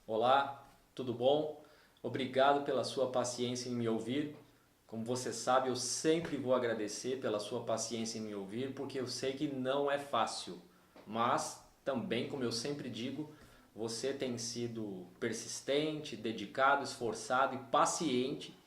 Olá, tudo bom? Obrigado pela sua paciência em me ouvir. Como você sabe, eu sempre vou agradecer pela sua paciência em me ouvir, porque eu sei que não é fácil. Mas também, como eu sempre digo, você tem sido persistente, dedicado, esforçado e paciente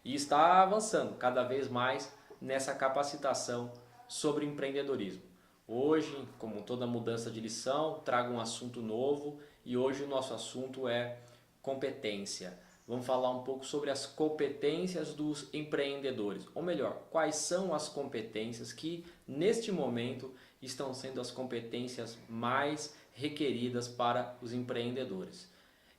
e está avançando cada vez mais nessa capacitação sobre empreendedorismo. Hoje, como toda mudança de lição, trago um assunto novo e hoje o nosso assunto é competência. Vamos falar um pouco sobre as competências dos empreendedores, ou melhor, quais são as competências que neste momento estão sendo as competências mais requeridas para os empreendedores.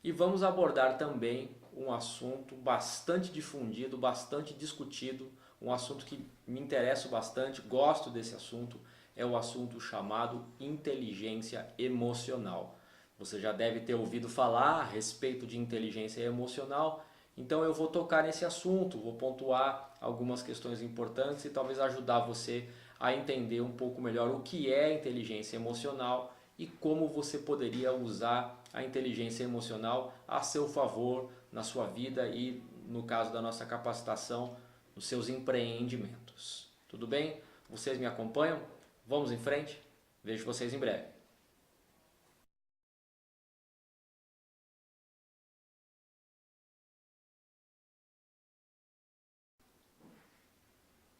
E vamos abordar também um assunto bastante difundido, bastante discutido, um assunto que me interessa bastante, gosto desse assunto, é o assunto chamado inteligência emocional. Você já deve ter ouvido falar a respeito de inteligência emocional, então eu vou tocar nesse assunto, vou pontuar algumas questões importantes e talvez ajudar você a entender um pouco melhor o que é inteligência emocional e como você poderia usar a inteligência emocional a seu favor na sua vida e, no caso da nossa capacitação, nos seus empreendimentos. Tudo bem? Vocês me acompanham? Vamos em frente? Vejo vocês em breve.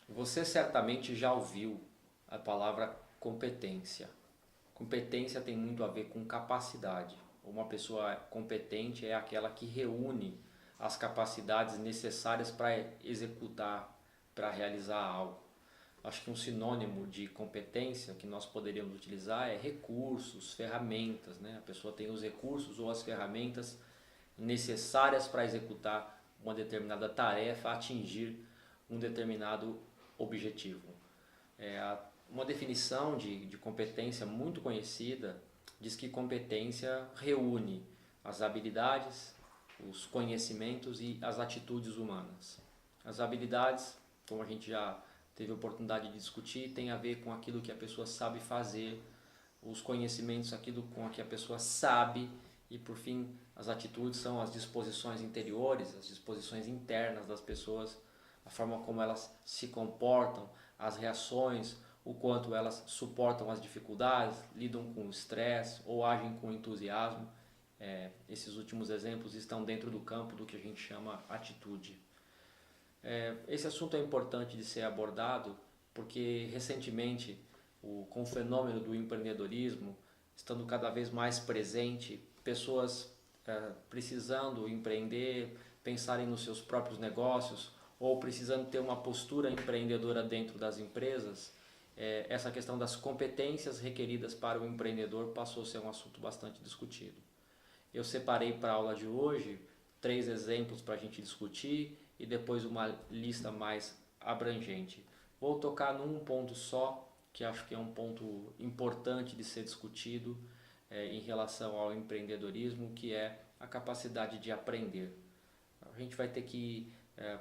Você certamente já ouviu a palavra competência. Competência tem muito a ver com capacidade. Uma pessoa competente é aquela que reúne as capacidades necessárias para executar, para realizar algo. Acho que um sinônimo de competência que nós poderíamos utilizar é recursos, ferramentas, né? A pessoa tem os recursos ou as ferramentas necessárias para executar uma determinada tarefa, atingir um determinado objetivo. Uma definição de competência muito conhecida diz que competência reúne as habilidades, os conhecimentos e as atitudes humanas. As habilidades, como a gente já teve a oportunidade de discutir, tem a ver com aquilo que a pessoa sabe fazer, os conhecimentos, aquilo com que a pessoa sabe, e por fim as atitudes são as disposições interiores, as disposições internas das pessoas, a forma como elas se comportam, as reações, o quanto elas suportam as dificuldades, lidam com o estresse ou agem com entusiasmo. Esses últimos exemplos estão dentro do campo do que a gente chama atitude. Esse assunto é importante de ser abordado porque recentemente, com o fenômeno do empreendedorismo estando cada vez mais presente, pessoas precisando empreender, pensarem nos seus próprios negócios ou precisando ter uma postura empreendedora dentro das empresas, essa questão das competências requeridas para o empreendedor passou a ser um assunto bastante discutido. Eu separei para a aula de hoje 3 exemplos para a gente discutir e depois uma lista mais abrangente. Vou tocar num ponto só, que acho que é um ponto importante de ser discutido em relação ao empreendedorismo, que é a capacidade de aprender. A gente vai ter que,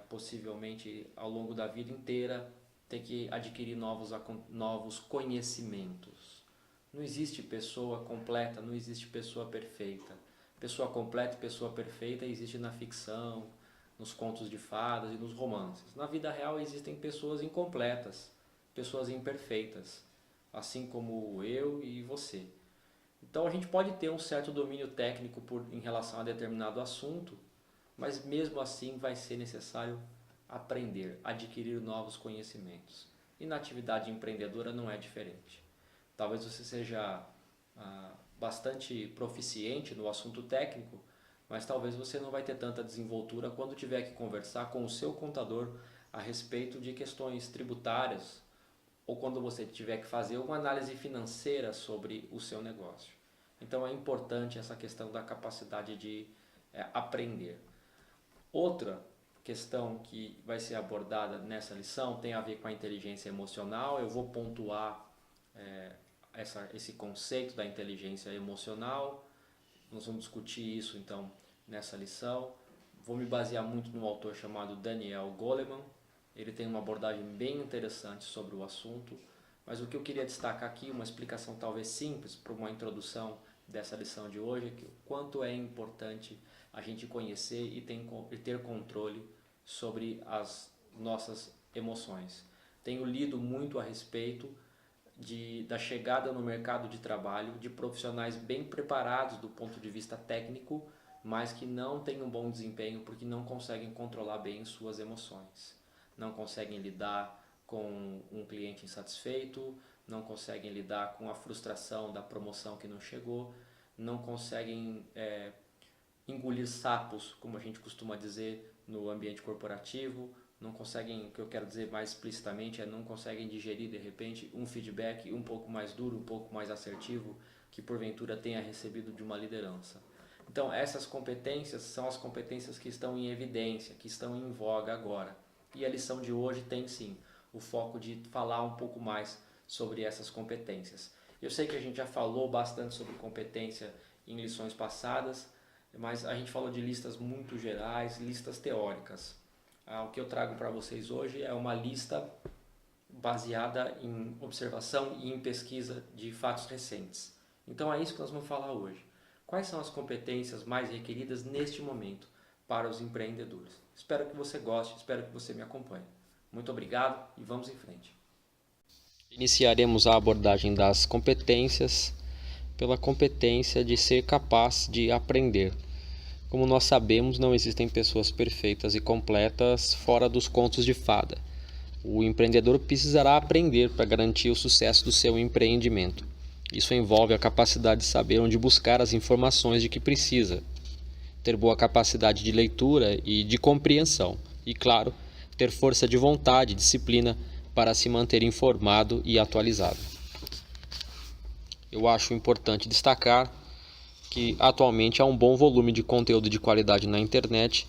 possivelmente, ao longo da vida inteira, ter que adquirir novos conhecimentos. Não existe pessoa completa, não existe pessoa perfeita. Pessoa completa e pessoa perfeita existe na ficção, nos contos de fadas e nos romances. Na vida real existem pessoas incompletas, pessoas imperfeitas, assim como eu e você. Então a gente pode ter um certo domínio técnico em relação a determinado assunto, mas mesmo assim vai ser necessário aprender, adquirir novos conhecimentos. E na atividade empreendedora não é diferente. Talvez você seja bastante proficiente no assunto técnico, mas talvez você não vai ter tanta desenvoltura quando tiver que conversar com o seu contador a respeito de questões tributárias ou quando você tiver que fazer uma análise financeira sobre o seu negócio. Então é importante essa questão da capacidade de aprender. Outra questão que vai ser abordada nessa lição tem a ver com a inteligência emocional. Eu vou pontuar esse conceito da inteligência emocional. Nós vamos discutir isso então nessa lição. Vou me basear muito num autor chamado Daniel Goleman. Ele tem uma abordagem bem interessante sobre o assunto, mas o que eu queria destacar aqui, uma explicação talvez simples para uma introdução dessa lição de hoje é que o quanto é importante a gente conhecer e ter controle sobre as nossas emoções. Tenho lido muito a respeito da chegada no mercado de trabalho de profissionais bem preparados do ponto de vista técnico, mas que não têm um bom desempenho porque não conseguem controlar bem suas emoções. Não conseguem lidar com um cliente insatisfeito, não conseguem lidar com a frustração da promoção que não chegou, não conseguem engolir sapos, como a gente costuma dizer no ambiente corporativo, não conseguem, o que eu quero dizer mais explicitamente não conseguem digerir de repente um feedback um pouco mais duro, um pouco mais assertivo que porventura tenha recebido de uma liderança. Então essas competências são as competências que estão em evidência, que estão em voga agora. E a lição de hoje tem sim o foco de falar um pouco mais sobre essas competências. Eu sei que a gente já falou bastante sobre competência em lições passadas, mas a gente falou de listas muito gerais, listas teóricas. O que eu trago para vocês hoje é uma lista baseada em observação e em pesquisa de fatos recentes. Então é isso que nós vamos falar hoje. Quais são as competências mais requeridas neste momento para os empreendedores? Espero que você goste, espero que você me acompanhe. Muito obrigado e vamos em frente. Iniciaremos a abordagem das competências pela competência de ser capaz de aprender. Como nós sabemos, não existem pessoas perfeitas e completas fora dos contos de fada. O empreendedor precisará aprender para garantir o sucesso do seu empreendimento. Isso envolve a capacidade de saber onde buscar as informações de que precisa, ter boa capacidade de leitura e de compreensão e, claro, ter força de vontade e disciplina para se manter informado e atualizado. Eu acho importante destacar que atualmente há um bom volume de conteúdo de qualidade na internet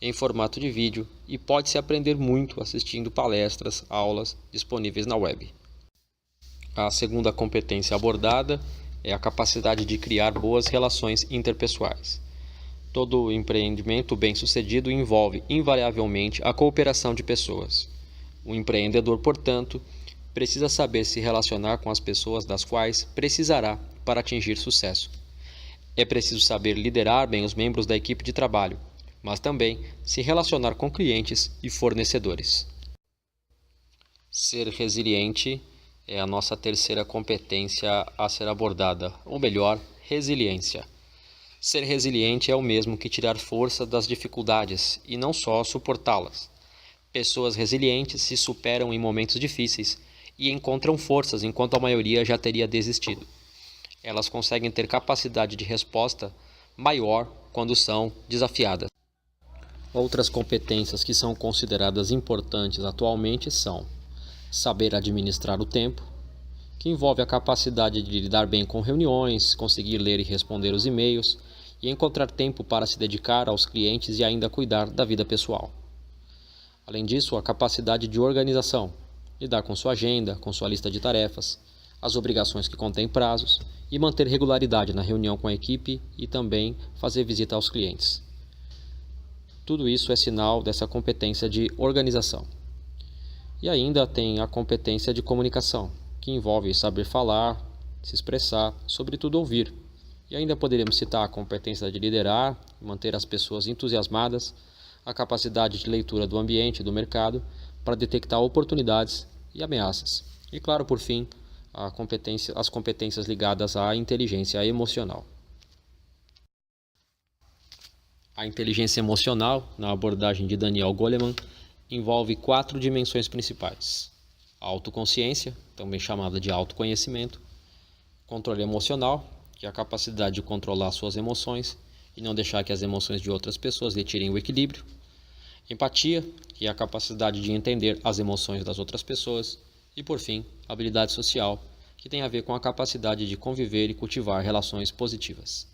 em formato de vídeo e pode-se aprender muito assistindo palestras, aulas disponíveis na web. A segunda competência abordada é a capacidade de criar boas relações interpessoais. Todo empreendimento bem-sucedido envolve invariavelmente a cooperação de pessoas. O empreendedor, portanto, precisa saber se relacionar com as pessoas das quais precisará para atingir sucesso. É preciso saber liderar bem os membros da equipe de trabalho, mas também se relacionar com clientes e fornecedores. Ser resiliente é a nossa terceira competência a ser abordada, ou melhor, resiliência. Ser resiliente é o mesmo que tirar força das dificuldades e não só suportá-las. Pessoas resilientes se superam em momentos difíceis e encontram forças enquanto a maioria já teria desistido. Elas conseguem ter capacidade de resposta maior quando são desafiadas. Outras competências que são consideradas importantes atualmente são saber administrar o tempo, que envolve a capacidade de lidar bem com reuniões, conseguir ler e responder os e-mails e encontrar tempo para se dedicar aos clientes e ainda cuidar da vida pessoal. Além disso, a capacidade de organização, lidar com sua agenda, com sua lista de tarefas, as obrigações que contêm prazos e manter regularidade na reunião com a equipe e também fazer visita aos clientes. Tudo isso é sinal dessa competência de organização. E ainda tem a competência de comunicação, que envolve saber falar, se expressar, sobretudo ouvir. E ainda poderíamos citar a competência de liderar, manter as pessoas entusiasmadas, a capacidade de leitura do ambiente e do mercado para detectar oportunidades e ameaças. E claro, por fim, as competências ligadas à inteligência emocional. A inteligência emocional, na abordagem de Daniel Goleman, envolve 4 dimensões principais: a autoconsciência, também chamada de autoconhecimento; controle emocional, que é a capacidade de controlar suas emoções e não deixar que as emoções de outras pessoas lhe tirem o equilíbrio; empatia, que é a capacidade de entender as emoções das outras pessoas; e, por fim, habilidade social, que tem a ver com a capacidade de conviver e cultivar relações positivas.